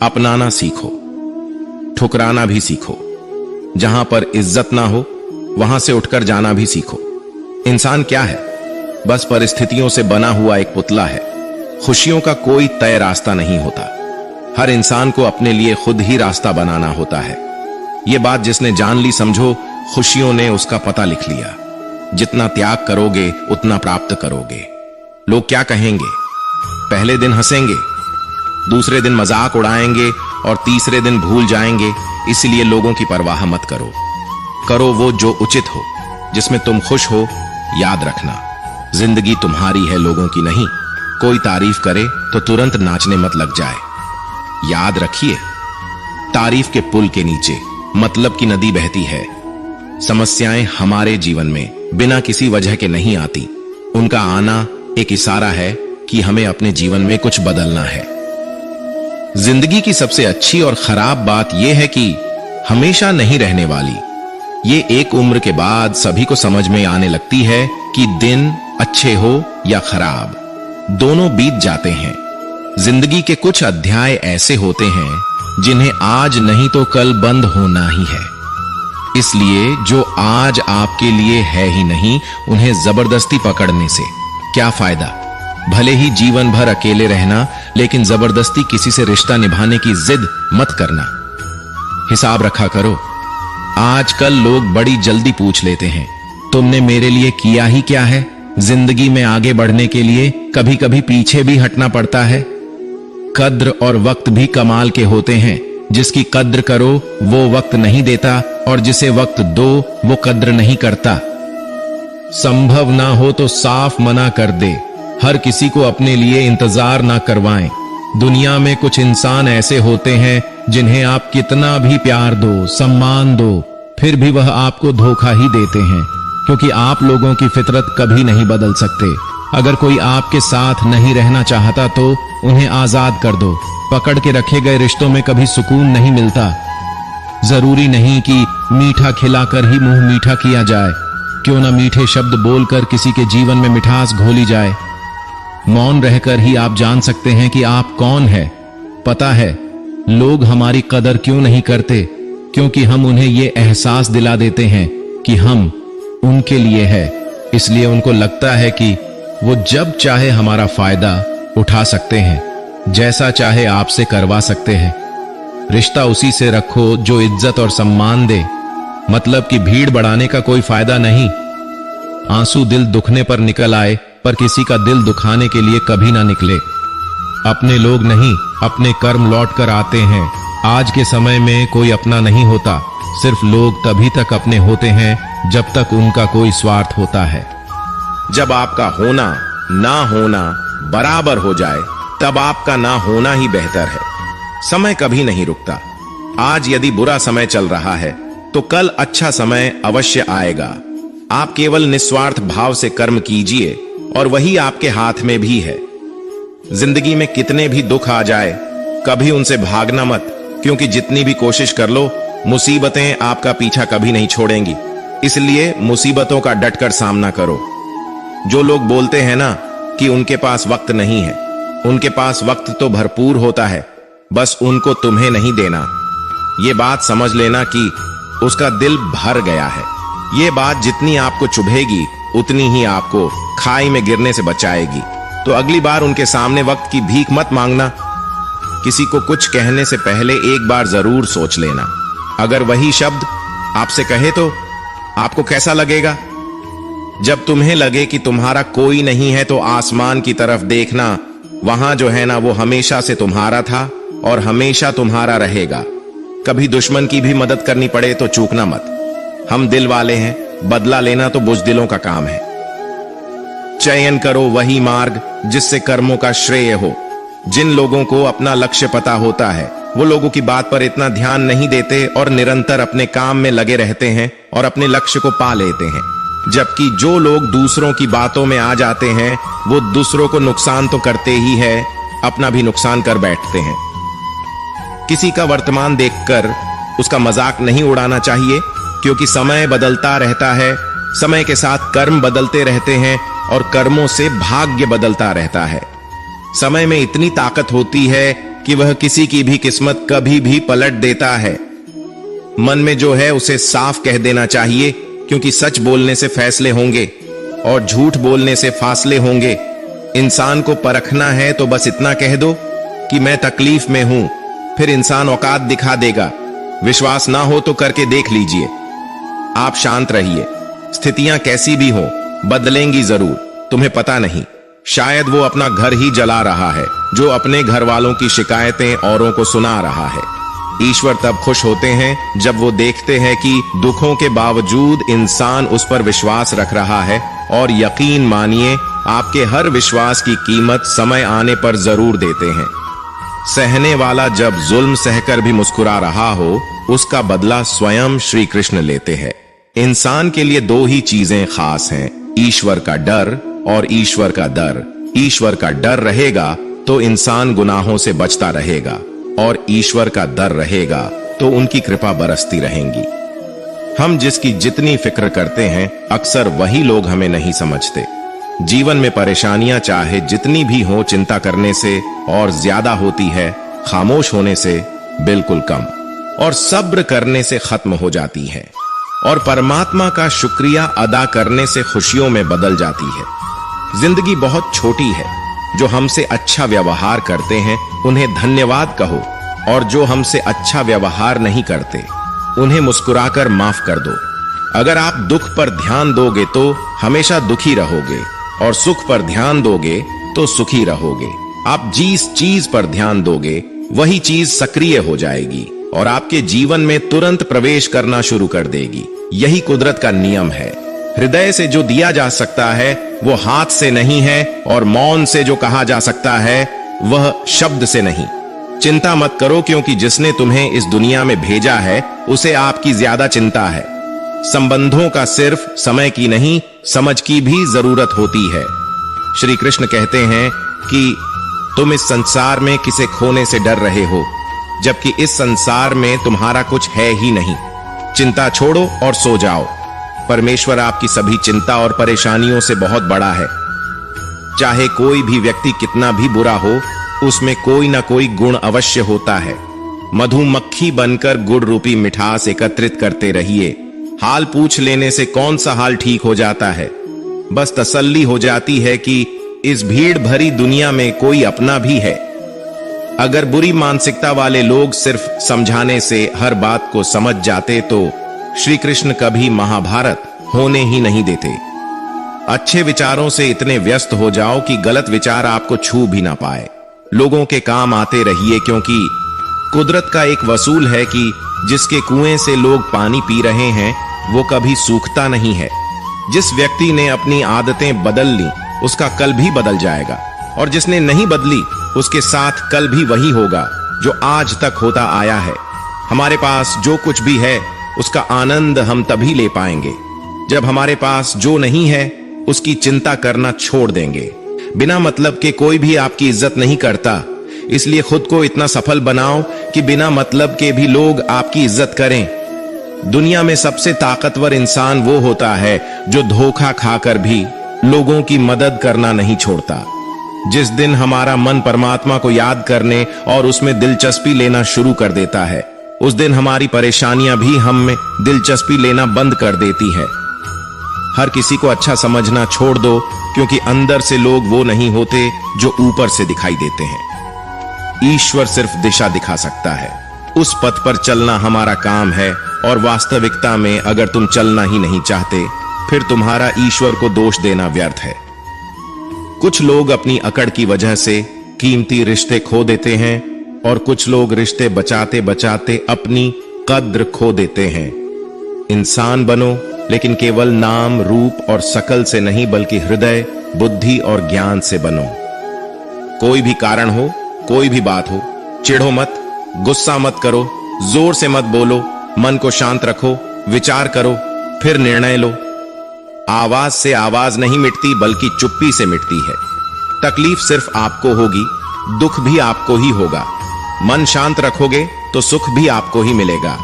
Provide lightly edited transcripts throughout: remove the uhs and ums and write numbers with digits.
अपनाना सीखो, ठुकराना भी सीखो। जहां पर इज्जत ना हो वहां से उठकर जाना भी सीखो। इंसान क्या है? बस परिस्थितियों से बना हुआ एक पुतला है। खुशियों का कोई तय रास्ता नहीं होता। हर इंसान को अपने लिए खुद ही रास्ता बनाना होता है। यह बात जिसने जान ली, समझो खुशियों ने उसका पता लिख लिया। जितना त्याग करोगे उतना प्राप्त करोगे। लोग क्या कहेंगे? पहले दिन हंसेंगे, दूसरे दिन मजाक उड़ाएंगे और तीसरे दिन भूल जाएंगे। इसलिए लोगों की परवाह मत करो। करो वो जो उचित हो, जिसमें तुम खुश हो। याद रखना, जिंदगी तुम्हारी है, लोगों की नहीं। कोई तारीफ करे तो तुरंत नाचने मत लग जाए। याद रखिए, तारीफ के पुल के नीचे मतलब की नदी बहती है। समस्याएं हमारे जीवन में बिना किसी वजह के नहीं आती। उनका आना एक इशारा है कि हमें अपने जीवन में कुछ बदलना है। जिंदगी की सबसे अच्छी और खराब बात यह है कि हमेशा नहीं रहने वाली। ये एक उम्र के बाद सभी को समझ में आने लगती है कि दिन अच्छे हो या खराब, दोनों बीत जाते हैं। जिंदगी के कुछ अध्याय ऐसे होते हैं जिन्हें आज नहीं तो कल बंद होना ही है। इसलिए जो आज आपके लिए है ही नहीं, उन्हें जबरदस्ती पकड़ने से क्या फायदा। भले ही जीवन भर अकेले रहना, लेकिन जबरदस्ती किसी से रिश्ता निभाने की जिद मत करना। हिसाब रखा करो। आजकल लोग बड़ी जल्दी पूछ लेते हैं, तुमने मेरे लिए किया ही क्या है? जिंदगी में आगे बढ़ने के लिए कभी कभी पीछे भी हटना पड़ता है। कद्र और वक्त भी कमाल के होते हैं। जिसकी कद्र करो वो वक्त नहीं देता, और जिसे वक्त दो वो कद्र नहीं करता। संभव ना हो तो साफ मना कर दे। हर किसी को अपने लिए इंतजार ना करवाएं। दुनिया में कुछ इंसान ऐसे होते हैं जिन्हें आप कितना भी प्यार दो, सम्मान दो, फिर भी वह आपको धोखा ही देते हैं, क्योंकि आप लोगों की फितरत कभी नहीं बदल सकते। अगर कोई आपके साथ नहीं रहना चाहता तो उन्हें आजाद कर दो। पकड़ के रखे गए रिश्तों में कभी सुकून नहीं मिलता। जरूरी नहीं कि मीठा खिलाकर ही मुंह मीठा किया जाए। क्यों ना मीठे शब्द बोलकर किसी के जीवन में मिठास घोली जाए। मौन रहकर ही आप जान सकते हैं कि आप कौन है। पता है लोग हमारी कदर क्यों नहीं करते? क्योंकि हम उन्हें यह एहसास दिला देते हैं कि हम उनके लिए है। इसलिए उनको लगता है कि वो जब चाहे हमारा फायदा उठा सकते हैं, जैसा चाहे आपसे करवा सकते हैं। रिश्ता उसी से रखो जो इज्जत और सम्मान दे। मतलब कि भीड़ बढ़ाने का कोई फायदा नहीं। आंसू दिल दुखने पर निकल आए, पर किसी का दिल दुखाने के लिए कभी ना निकले। अपने लोग नहीं, अपने कर्म लौट कर आते हैं। आज के समय में कोई अपना नहीं होता। सिर्फ लोग तभी तक अपने होते हैं जब तक उनका कोई स्वार्थ होता है। जब आपका होना ना होना बराबर हो जाए, तब आपका ना होना ही बेहतर है। समय कभी नहीं रुकता। आज यदि बुरा समय चल रहा है तो कल अच्छा समय अवश्य आएगा। आप केवल निस्वार्थ भाव से कर्म कीजिए और वही आपके हाथ में भी है। जिंदगी में कितने भी दुख आ जाए, कभी उनसे भागना मत, क्योंकि जितनी भी कोशिश कर लो, मुसीबतें आपका पीछा कभी नहीं छोड़ेंगी। इसलिए मुसीबतों का डटकर सामना करो। जो लोग बोलते हैं ना कि उनके पास वक्त नहीं है, उनके पास वक्त तो भरपूर होता है, बस उनको तुम्हें नहीं देना। ये बात समझ लेना कि उसका दिल भर गया है। ये बात जितनी आपको चुभेगी उतनी ही आपको खाई में गिरने से बचाएगी। तो अगली बार उनके सामने वक्त की भीख मत मांगना। किसी को कुछ कहने से पहले एक बार जरूर सोच लेना। अगर वही शब्द आपसे कहे तो आपको कैसा लगेगा? जब तुम्हें लगे कि तुम्हारा कोई नहीं है तो आसमान की तरफ देखना। वहां जो है ना वो हमेशा से तुम्हारा था और हमेशा तुम्हारा रहेगा। कभी दुश्मन की भी मदद करनी पड़े तो चूकना मत। हम दिल वाले हैं, बदला लेना तो बुज़दिलों का काम है। चयन करो वही मार्ग जिससे कर्मों का श्रेय हो। जिन लोगों को अपना लक्ष्य पता होता है वो लोगों की बात पर इतना ध्यान नहीं देते और निरंतर अपने काम में लगे रहते हैं और अपने लक्ष्य को पा लेते हैं। जबकि जो लोग दूसरों की बातों में आ जाते हैं वो दूसरों को नुकसान तो करते ही है, अपना भी नुकसान कर बैठते हैं। किसी का वर्तमान देखकर उसका मजाक नहीं उड़ाना चाहिए, क्योंकि समय बदलता रहता है। समय के साथ कर्म बदलते रहते हैं और कर्मों से भाग्य बदलता रहता है। समय में इतनी ताकत होती है कि वह किसी की भी किस्मत कभी भी पलट देता है। मन में जो है उसे साफ कह देना चाहिए, क्योंकि सच बोलने से फैसले होंगे और झूठ बोलने से फासले होंगे। इंसान को परखना है तो बस इतना कह दो कि मैं तकलीफ में हूं, फिर इंसान औकात दिखा देगा। विश्वास ना हो तो करके देख लीजिए। आप शांत रहिए, स्थितियां कैसी भी हो बदलेंगी जरूर, तुम्हें पता नहीं। शायद वो अपना घर ही जला रहा है जो अपने घर वालों की शिकायतें औरों को सुना रहा है। ईश्वर तब खुश होते हैं जब वो देखते हैं कि दुखों के बावजूद इंसान उस पर विश्वास रख रहा है। और यकीन मानिए, आपके हर विश्वास की कीमत समय आने पर जरूर देते हैं। सहने वाला जब जुल्म सहकर भी मुस्कुरा रहा हो, उसका बदला स्वयं श्री कृष्ण लेते हैं। इंसान के लिए दो ही चीजें खास हैं, ईश्वर का डर और ईश्वर का दर। ईश्वर का डर रहेगा तो इंसान गुनाहों से बचता रहेगा, और ईश्वर का डर रहेगा तो उनकी कृपा बरसती रहेंगी। हम जिसकी जितनी फिक्र करते हैं, अक्सर वही लोग हमें नहीं समझते। जीवन में परेशानियां चाहे जितनी भी हो, चिंता करने से और ज्यादा होती है, खामोश होने से बिल्कुल कम, और सब्र करने से खत्म हो जाती है, और परमात्मा का शुक्रिया अदा करने से खुशियों में बदल जाती है। जिंदगी बहुत छोटी है। जो हमसे अच्छा व्यवहार करते हैं उन्हें धन्यवाद कहो, और जो हमसे अच्छा व्यवहार नहीं करते उन्हें मुस्कुराकर माफ कर दो। अगर आप दुख पर ध्यान दोगे तो हमेशा दुखी रहोगे, और सुख पर ध्यान दोगे तो सुखी रहोगे। आप जिस चीज पर ध्यान दोगे वही चीज सक्रिय हो जाएगी और आपके जीवन में तुरंत प्रवेश करना शुरू कर देगी। यही कुदरत का नियम है। हृदय से जो दिया जा सकता है वो हाथ से नहीं है, और मौन से जो कहा जा सकता है वह शब्द से नहीं। चिंता मत करो, क्योंकि जिसने तुम्हें इस दुनिया में भेजा है उसे आपकी ज्यादा चिंता है। संबंधों का सिर्फ समय की नहीं, समझ की भी जरूरत होती है। श्री कृष्ण कहते हैं कि तुम इस संसार में किसे खोने से डर रहे हो, जबकि इस संसार में तुम्हारा कुछ है ही नहीं। चिंता छोड़ो और सो जाओ। परमेश्वर आपकी सभी चिंता और परेशानियों से बहुत बड़ा है। चाहे कोई भी व्यक्ति कितना भी बुरा हो, उसमें कोई ना कोई गुण अवश्य होता है। मधुमक्खी बनकर गुड़ रूपी मिठास एकत्रित करते रहिए। हाल पूछ लेने से कौन सा हाल ठीक हो जाता है। बस तसल्ली हो जाती है कि इस भीड़ भरी दुनिया में कोई अपना भी है। अगर बुरी मानसिकता वाले लोग सिर्फ समझाने से हर बात को समझ जाते तो श्री कृष्ण कभी महाभारत होने ही नहीं देते। अच्छे विचारों से इतने व्यस्त हो जाओ कि गलत विचार आपको छू भी ना पाए। लोगों के काम आते रहिए, क्योंकि कुदरत का एक वसूल है कि जिसके कुएं से लोग पानी पी रहे हैं वो कभी सूखता नहीं है। जिस व्यक्ति ने अपनी आदतें बदल ली उसका कल भी बदल जाएगा, और जिसने नहीं बदली उसके साथ कल भी वही होगा जो आज तक होता आया है। हमारे पास जो कुछ भी है उसका आनंद हम तभी ले पाएंगे जब हमारे पास जो नहीं है उसकी चिंता करना छोड़ देंगे। बिना मतलब के कोई भी आपकी इज्जत नहीं करता, इसलिए खुद को इतना सफल बनाओ कि बिना मतलब के भी लोग आपकी इज्जत करें। दुनिया में सबसे ताकतवर इंसान वो होता है जो धोखा खाकर भी लोगों की मदद करना नहीं छोड़ता। जिस दिन हमारा मन परमात्मा को याद करने और उसमें दिलचस्पी लेना शुरू कर देता है, उस दिन हमारी परेशानियां भी हम में दिलचस्पी लेना बंद कर देती है। हर किसी को अच्छा समझना छोड़ दो, क्योंकि अंदर से लोग वो नहीं होते जो ऊपर से दिखाई देते हैं। ईश्वर सिर्फ दिशा दिखा सकता है, उस पथ पर चलना हमारा काम है। और वास्तविकता में अगर तुम चलना ही नहीं चाहते, फिर तुम्हारा ईश्वर को दोष देना व्यर्थ है। कुछ लोग अपनी अकड़ की वजह से कीमती रिश्ते खो देते हैं, और कुछ लोग रिश्ते बचाते बचाते अपनी कद्र खो देते हैं। इंसान बनो, लेकिन केवल नाम, रूप और शकल से नहीं, बल्कि हृदय, बुद्धि और ज्ञान से बनो। कोई भी कारण हो, कोई भी बात हो, चिढ़ो मत, गुस्सा मत करो, जोर से मत बोलो, मन को शांत रखो, विचार करो, फिर निर्णय लो। आवाज से आवाज नहीं मिटती, बल्कि चुप्पी से मिटती है। तकलीफ सिर्फ आपको होगी, दुख भी आपको ही होगा। मन शांत रखोगे तो सुख भी आपको ही मिलेगा।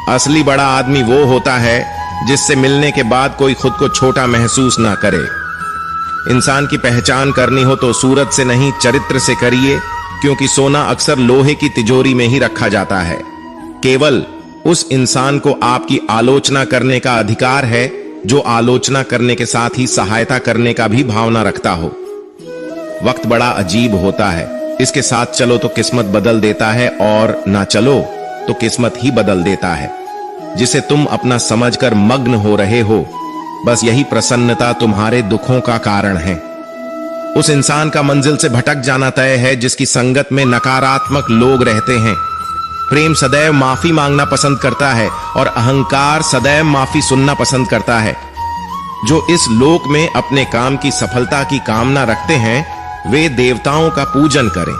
असली बड़ा आदमी वो होता है जिससे मिलने के बाद कोई खुद को छोटा महसूस ना करे। इंसान की पहचान करनी हो तो सूरत से नहीं चरित्र से करिए, क्योंकि सोना अक्सर लोहे की तिजोरी में ही रखा जाता है। केवल उस इंसान को आपकी आलोचना करने का अधिकार है जो आलोचना करने के साथ ही सहायता करने का भी भावना रखता हो। वक्त बड़ा अजीब होता है, इसके साथ चलो तो किस्मत बदल देता है और ना चलो तो किस्मत ही बदल देता है। जिसे तुम अपना समझकर मग्न हो रहे हो, बस यही प्रसन्नता तुम्हारे दुखों का कारण है। उस इंसान का मंजिल से भटक जाना तय है जिसकी संगत में नकारात्मक लोग रहते हैं। प्रेम सदैव माफी मांगना पसंद करता है और अहंकार सदैव माफी सुनना पसंद करता है। जो इस लोक में अपने काम की सफलता की कामना रखते हैं वे देवताओं का पूजन करें।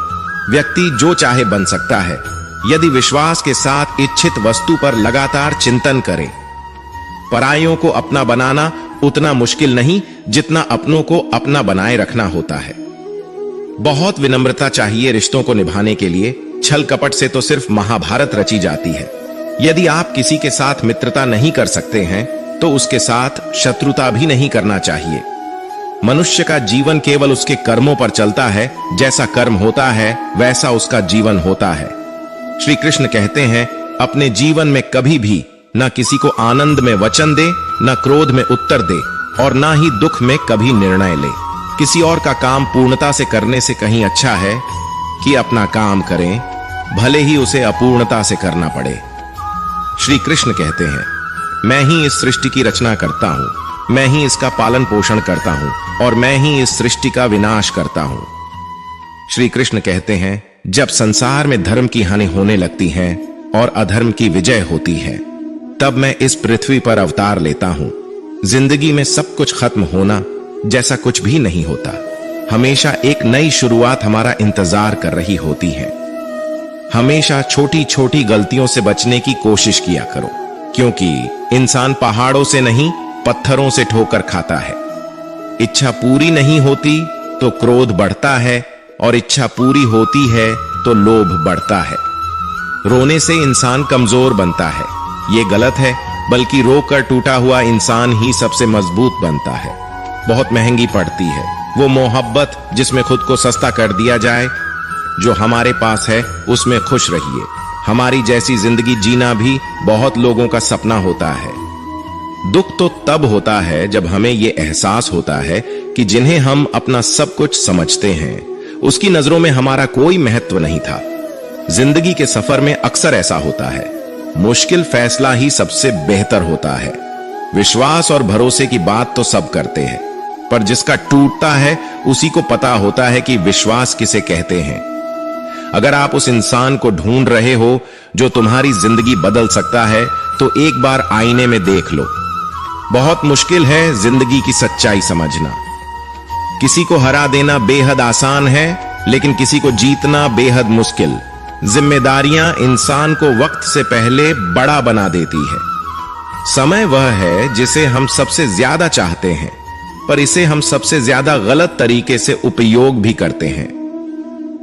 व्यक्ति जो चाहे बन सकता है यदि विश्वास के साथ इच्छित वस्तु पर लगातार चिंतन करे। परायों को अपना बनाना उतना मुश्किल नहीं जितना अपनों को अपना बनाए रखना होता है। बहुत विनम्रता चाहिए रिश्तों को निभाने के लिए। छल कपट से तो सिर्फ महाभारत रची जाती है। यदि आप किसी के साथ मित्रता नहीं कर सकते हैं तो उसके साथ शत्रुता भी नहीं करना चाहिए। मनुष्य का जीवन केवल उसके कर्मों पर चलता है। जैसा कर्म होता है वैसा उसका जीवन होता है। श्री कृष्ण कहते हैं, अपने जीवन में कभी भी न किसी को आनंद में वचन दे, न क्रोध में उत्तर दे और न ही दुख में कभी निर्णय ले। किसी और का काम पूर्णता से करने से कहीं अच्छा है कि अपना काम करें, भले ही उसे अपूर्णता से करना पड़े। श्री कृष्ण कहते हैं, मैं ही इस सृष्टि की रचना करता हूं, मैं ही इसका पालन पोषण करता हूं और मैं ही इस सृष्टि का विनाश करता हूं। श्री कृष्ण कहते हैं, जब संसार में धर्म की हानि होने लगती है और अधर्म की विजय होती है तब मैं इस पृथ्वी पर अवतार लेता हूं। जिंदगी में सब कुछ खत्म होना जैसा कुछ भी नहीं होता। हमेशा एक नई शुरुआत हमारा इंतजार कर रही होती है। हमेशा छोटी छोटी गलतियों से बचने की कोशिश किया करो, क्योंकि इंसान पहाड़ों से नहीं पत्थरों से ठोकर खाता है। इच्छा पूरी नहीं होती तो क्रोध बढ़ता है और इच्छा पूरी होती है तो लोभ बढ़ता है। रोने से इंसान कमजोर बनता है, ये गलत है, बल्कि रोकर टूटा हुआ इंसान ही सबसे मजबूत बनता है। बहुत महंगी पड़ती है वो मोहब्बत जिसमें खुद को सस्ता कर दिया जाए। जो हमारे पास है उसमें खुश रहिए। हमारी जैसी जिंदगी जीना भी बहुत लोगों का सपना होता है। दुख तो तब होता है जब हमें यह एहसास होता है कि जिन्हें हम अपना सब कुछ समझते हैं उसकी नजरों में हमारा कोई महत्व नहीं था। जिंदगी के सफर में अक्सर ऐसा होता है। मुश्किल फैसला ही सबसे बेहतर होता है। विश्वास और भरोसे की बात तो सब करते हैं, पर जिसका टूटता है उसी को पता होता है कि विश्वास किसे कहते हैं। अगर आप उस इंसान को ढूंढ रहे हो जो तुम्हारी जिंदगी बदल सकता है तो एक बार आईने में देख लो। बहुत मुश्किल है जिंदगी की सच्चाई समझना। किसी को हरा देना बेहद आसान है, लेकिन किसी को जीतना बेहद मुश्किल। जिम्मेदारियां इंसान को वक्त से पहले बड़ा बना देती है। समय वह है जिसे हम सबसे ज्यादा चाहते हैं, पर इसे हम सबसे ज्यादा गलत तरीके से उपयोग भी करते हैं।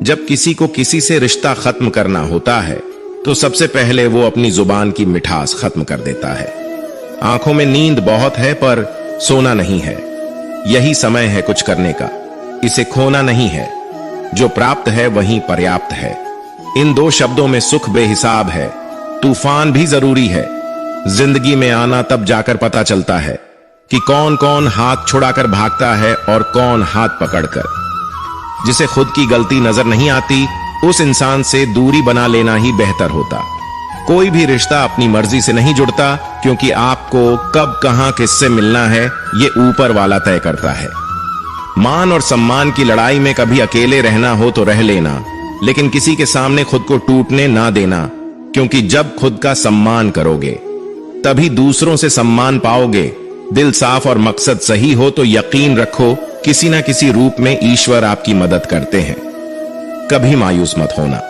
जब किसी को किसी से रिश्ता खत्म करना होता है तो सबसे पहले वो अपनी जुबान की मिठास खत्म कर देता है। आंखों में नींद बहुत है पर सोना नहीं है। यही समय है कुछ करने का, इसे खोना नहीं है। जो प्राप्त है वही पर्याप्त है। इन दो शब्दों में सुख बेहिसाब है, तूफान भी जरूरी है। जिंदगी में आना तब जाकर पता चलता है कि कौन कौन हाथ छुड़ाकर भागता है और कौन हाथ पकड़कर। जिसे खुद की गलती नजर नहीं आती उस इंसान से दूरी बना लेना ही बेहतर होता। कोई भी रिश्ता अपनी मर्जी से नहीं जुड़ता, क्योंकि आपको कब कहां किससे मिलना है ये ऊपर वाला तय करता है। मान और सम्मान की लड़ाई में कभी अकेले रहना हो तो रह लेना, लेकिन किसी के सामने खुद को टूटने ना देना, क्योंकि जब खुद का सम्मान करोगे तभी दूसरों से सम्मान पाओगे। दिल साफ और मकसद सही हो तो यकीन रखो किसी ना किसी रूप में ईश्वर आपकी मदद करते हैं। कभी मायूस मत होना,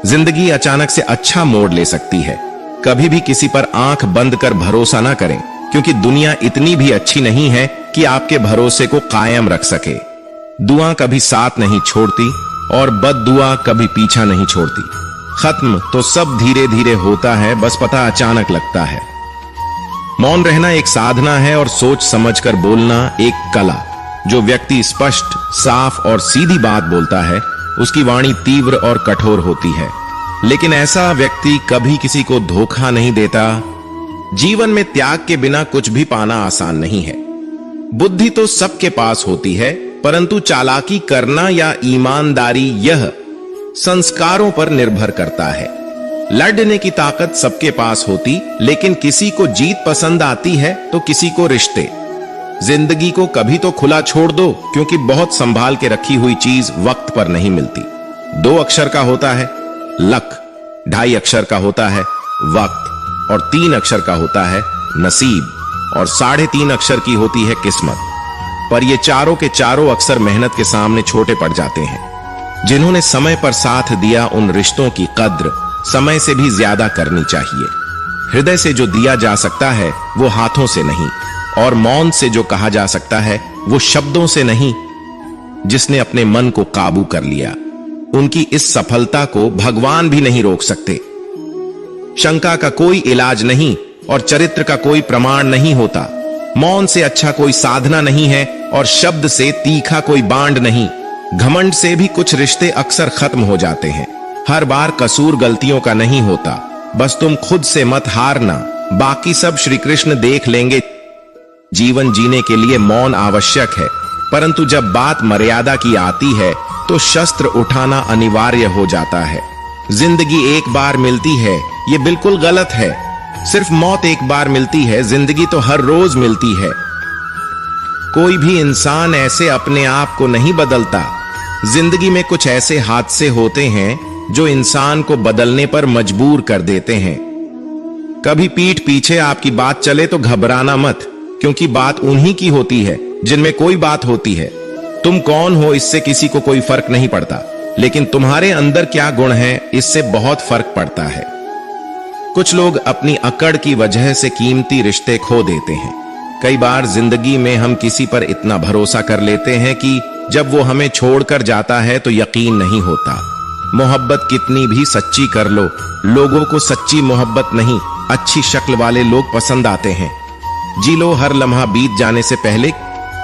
जिंदगी अचानक से अच्छा मोड़ ले सकती है। कभी भी किसी पर आंख बंद कर भरोसा ना करें, क्योंकि दुनिया इतनी भी अच्छी नहीं है कि आपके भरोसे को कायम रख सके। दुआ कभी साथ नहीं छोड़ती और बद्दुआ कभी पीछा नहीं छोड़ती। खत्म तो सब धीरे धीरे होता है, बस पता अचानक लगता है। मौन रहना एक साधना है और सोच समझकर बोलना एक कला। जो व्यक्ति स्पष्ट, साफ और सीधी बात बोलता है, उसकी वाणी तीव्र और कठोर होती है, लेकिन ऐसा व्यक्ति कभी किसी को धोखा नहीं देता। जीवन में त्याग के बिना कुछ भी पाना आसान नहीं है। बुद्धि तो सबके पास होती है, परंतु चालाकी करना या ईमानदारी यह संस्कारों पर निर्भर करता है। लड़ने की ताकत सबके पास होती, लेकिन किसी को जीत पसंद आती है तो किसी को रिश्ते। जिंदगी को कभी तो खुला छोड़ दो, क्योंकि बहुत संभाल के रखी हुई चीज वक्त पर नहीं मिलती। 2 अक्षर का होता है लक, 2.5 अक्षर का होता है वक्त और 3 अक्षर का होता है नसीब और 3.5 अक्षर की होती है किस्मत। पर ये चारों के चारों अक्षर मेहनत के सामने छोटे पड़ जाते हैं। जिन्होंने समय पर साथ दिया, उन रिश्तों की कद्र समय से भी ज्यादा करनी चाहिए। हृदय से जो दिया जा सकता है वो हाथों से नहीं, और मौन से जो कहा जा सकता है वो शब्दों से नहीं। जिसने अपने मन को काबू कर लिया, उनकी इस सफलता को भगवान भी नहीं रोक सकते। शंका का कोई इलाज नहीं और चरित्र का कोई प्रमाण नहीं होता। मौन से अच्छा कोई साधना नहीं है और शब्द से तीखा कोई बांड नहीं। घमंड से भी कुछ रिश्ते अक्सर खत्म हो जाते हैं। हर बार कसूर गलतियों का नहीं होता, बस तुम खुद से मत हारना, बाकी सब श्री कृष्ण देख लेंगे। जीवन जीने के लिए मौन आवश्यक है, परंतु जब बात मर्यादा की आती है तो शस्त्र उठाना अनिवार्य हो जाता है। जिंदगी एक बार मिलती है, ये बिल्कुल गलत है। सिर्फ मौत एक बार मिलती है, जिंदगी तो हर रोज मिलती है। कोई भी इंसान ऐसे अपने आप को नहीं बदलता। जिंदगी में कुछ ऐसे हादसे होते हैं जो इंसान को बदलने पर मजबूर कर देते हैं। कभी पीठ पीछे आपकी बात चले तो घबराना मत, क्योंकि बात उन्हीं की होती है जिनमें कोई बात होती है। तुम कौन हो इससे किसी को कोई फर्क नहीं पड़ता, लेकिन तुम्हारे अंदर क्या गुण है इससे बहुत फर्क पड़ता है। कुछ लोग अपनी अकड़ की वजह से कीमती रिश्ते खो देते हैं। कई बार जिंदगी में हम किसी पर इतना भरोसा कर लेते हैं कि जब वो हमें छोड़कर जाता है तो यकीन नहीं होता। मोहब्बत कितनी भी सच्ची कर लो, लोगों को सच्ची मोहब्बत नहीं, अच्छी शक्ल वाले लोग पसंद आते हैं। जी लो हर लम्हा बीत जाने से पहले,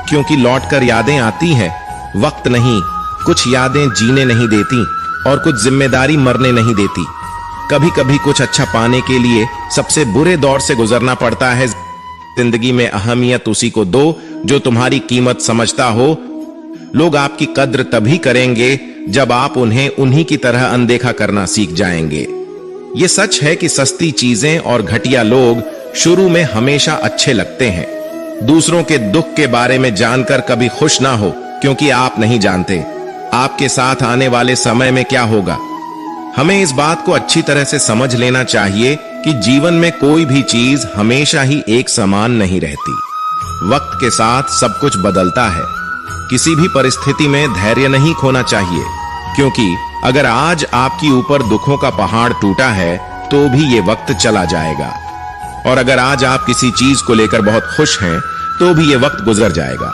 क्योंकि लौटकर यादें आती हैं, वक्त नहीं। कुछ यादें जीने नहीं देती और कुछ जिम्मेदारी मरने नहीं देती। कभी कभी कुछ अच्छा पाने के लिए सबसे बुरे दौर से गुजरना पड़ता है। जिंदगी में अहमियत उसी को दो जो तुम्हारी कीमत समझता हो। लोग आपकी कद्र तभी करेंगे जब आप उन्हें उन्हीं की तरह अनदेखा करना सीख जाएंगे। ये सच है कि सस्ती चीजें और घटिया लोग शुरू में हमेशा अच्छे लगते हैं। दूसरों के दुख के बारे में जानकर कभी खुश ना हो, क्योंकि आप नहीं जानते आपके साथ आने वाले समय में क्या होगा। हमें इस बात को अच्छी तरह से समझ लेना चाहिए कि जीवन में कोई भी चीज हमेशा ही एक समान नहीं रहती। वक्त के साथ सब कुछ बदलता है। किसी भी परिस्थिति में धैर्य नहीं खोना चाहिए, क्योंकि अगर आज आपकी ऊपर दुखों का पहाड़ टूटा है तो भी ये वक्त चला जाएगा, और अगर आज आप किसी चीज को लेकर बहुत खुश हैं तो भी ये वक्त गुजर जाएगा।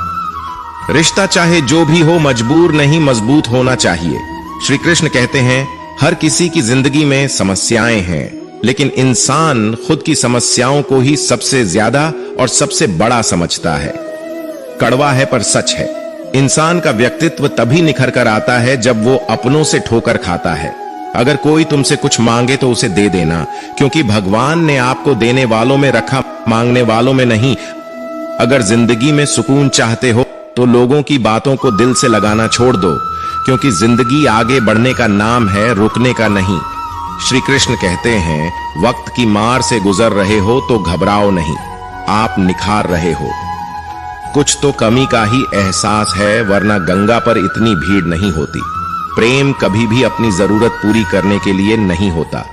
रिश्ता चाहे जो भी हो मजबूर नहीं मजबूत होना चाहिए। श्री कृष्ण कहते हैं हर किसी की जिंदगी में समस्याएं हैं, लेकिन इंसान खुद की समस्याओं को ही सबसे ज्यादा और सबसे बड़ा समझता है। कड़वा है पर सच है। इंसान का व्यक्तित्व तभी निखर कर आता है जब वो अपनों से ठोकर खाता है। अगर कोई तुमसे कुछ मांगे तो उसे दे देना, क्योंकि भगवान ने आपको देने वालों में रखा, मांगने वालों में नहीं। अगर जिंदगी में सुकून चाहते हो तो लोगों की बातों को दिल से लगाना छोड़ दो, क्योंकि जिंदगी आगे बढ़ने का नाम है, रुकने का नहीं। श्री कृष्ण कहते हैं वक्त की मार से गुजर रहे हो तो घबराओ नहीं, आप निखार रहे हो। कुछ तो कमी का ही एहसास है, वरना गंगा पर इतनी भीड़ नहीं होती। प्रेम कभी भी अपनी जरूरत पूरी करने के लिए नहीं होता।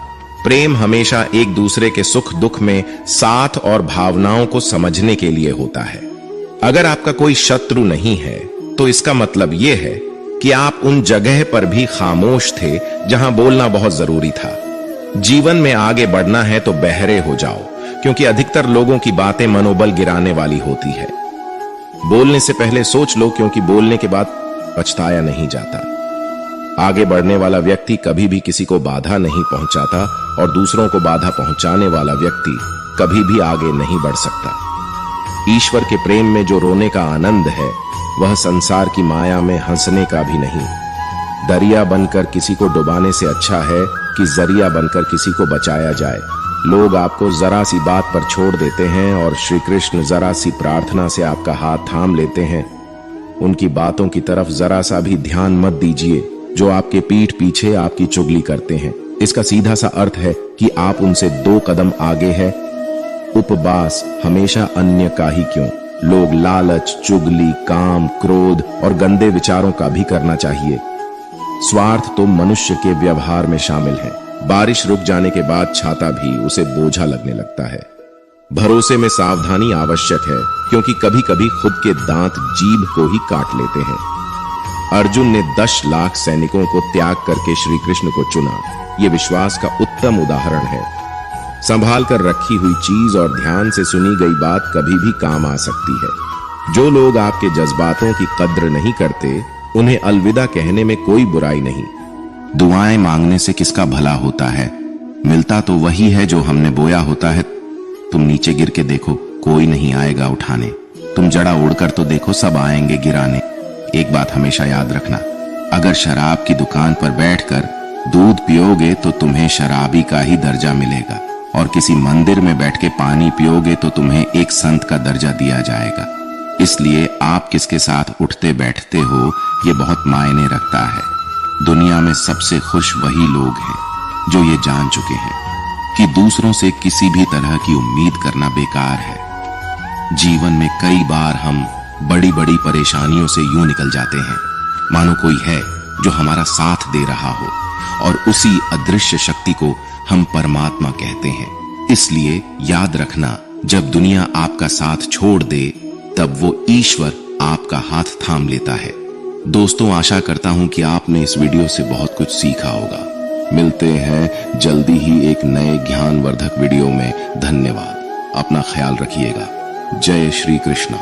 प्रेम हमेशा एक दूसरे के सुख दुख में साथ और भावनाओं को समझने के लिए होता है। अगर आपका कोई शत्रु नहीं है तो इसका मतलब यह है कि आप उन जगह पर भी खामोश थे जहां बोलना बहुत जरूरी था। जीवन में आगे बढ़ना है तो बहरे हो जाओ, क्योंकि अधिकतर लोगों की बातें मनोबल गिराने वाली होती है। बोलने से पहले सोच लो, क्योंकि बोलने के बाद पछताया नहीं जाता। आगे बढ़ने वाला व्यक्ति कभी भी किसी को बाधा नहीं पहुंचाता, और दूसरों को बाधा पहुंचाने वाला व्यक्ति कभी भी आगे नहीं बढ़ सकता। ईश्वर के प्रेम में जो रोने का आनंद है वह संसार की माया में हंसने का भी नहीं। दरिया बनकर किसी को डुबाने से अच्छा है कि जरिया बनकर किसी को बचाया जाए। लोग आपको जरा सी बात पर छोड़ देते हैं और श्री कृष्ण जरा सी प्रार्थना से आपका हाथ थाम लेते हैं। उनकी बातों की तरफ जरा सा भी ध्यान मत दीजिए जो आपके पीठ पीछे आपकी चुगली करते हैं। इसका सीधा सा अर्थ है कि आप उनसे 2 कदम आगे हैं। उपवास हमेशा अन्य का ही क्यों, लोग लालच, चुगली, काम, क्रोध और गंदे विचारों का भी करना चाहिए। स्वार्थ तो मनुष्य के व्यवहार में शामिल है। बारिश रुक जाने के बाद छाता भी उसे बोझा लगने लगता है। भरोसे में सावधानी आवश्यक है क्योंकि कभी कभी खुद के दांत जीभ को ही काट लेते हैं। अर्जुन ने 10 लाख सैनिकों को त्याग करके श्री कृष्ण को चुना। यह विश्वास का उत्तम उदाहरण है। संभाल कर रखी हुई चीज और ध्यान से सुनी गई बात कभी भी काम आ सकती है। जो लोग आपके जज्बातों की कद्र नहीं करते उन्हें अलविदा कहने में कोई बुराई नहीं। दुआएं मांगने से किसका भला होता है, मिलता तो वही है जो हमने बोया होता है। तुम नीचे गिर के देखो, कोई नहीं आएगा उठाने। तुम जड़ा उड़कर तो देखो, सब आएंगे गिराने। एक बात हमेशा याद रखना, अगर शराब की दुकान पर बैठकर दूध पियोगे तो तुम्हें शराबी का ही दर्जा मिलेगा, और किसी मंदिर में बैठ के पानी पियोगे तो तुम्हें एक संत का दर्जा दिया जाएगा। इसलिए आप किसके साथ उठते बैठते हो ये बहुत मायने रखता है। दुनिया में सबसे खुश वही लोग हैं जो ये जान चुके हैं कि दूसरों से किसी भी तरह की उम्मीद करना बेकार है। जीवन में कई बार हम बड़ी बड़ी परेशानियों से यूं निकल जाते हैं मानो कोई है जो हमारा साथ दे रहा हो, और उसी अदृश्य शक्ति को हम परमात्मा कहते हैं। इसलिए याद रखना, जब दुनिया आपका साथ छोड़ दे तब वो ईश्वर आपका हाथ थाम लेता है। दोस्तों, आशा करता हूं कि आपने इस वीडियो से बहुत कुछ सीखा होगा। मिलते हैं जल्दी ही एक नए ज्ञानवर्धक वीडियो में। धन्यवाद। अपना ख्याल रखिएगा। जय श्री कृष्ण।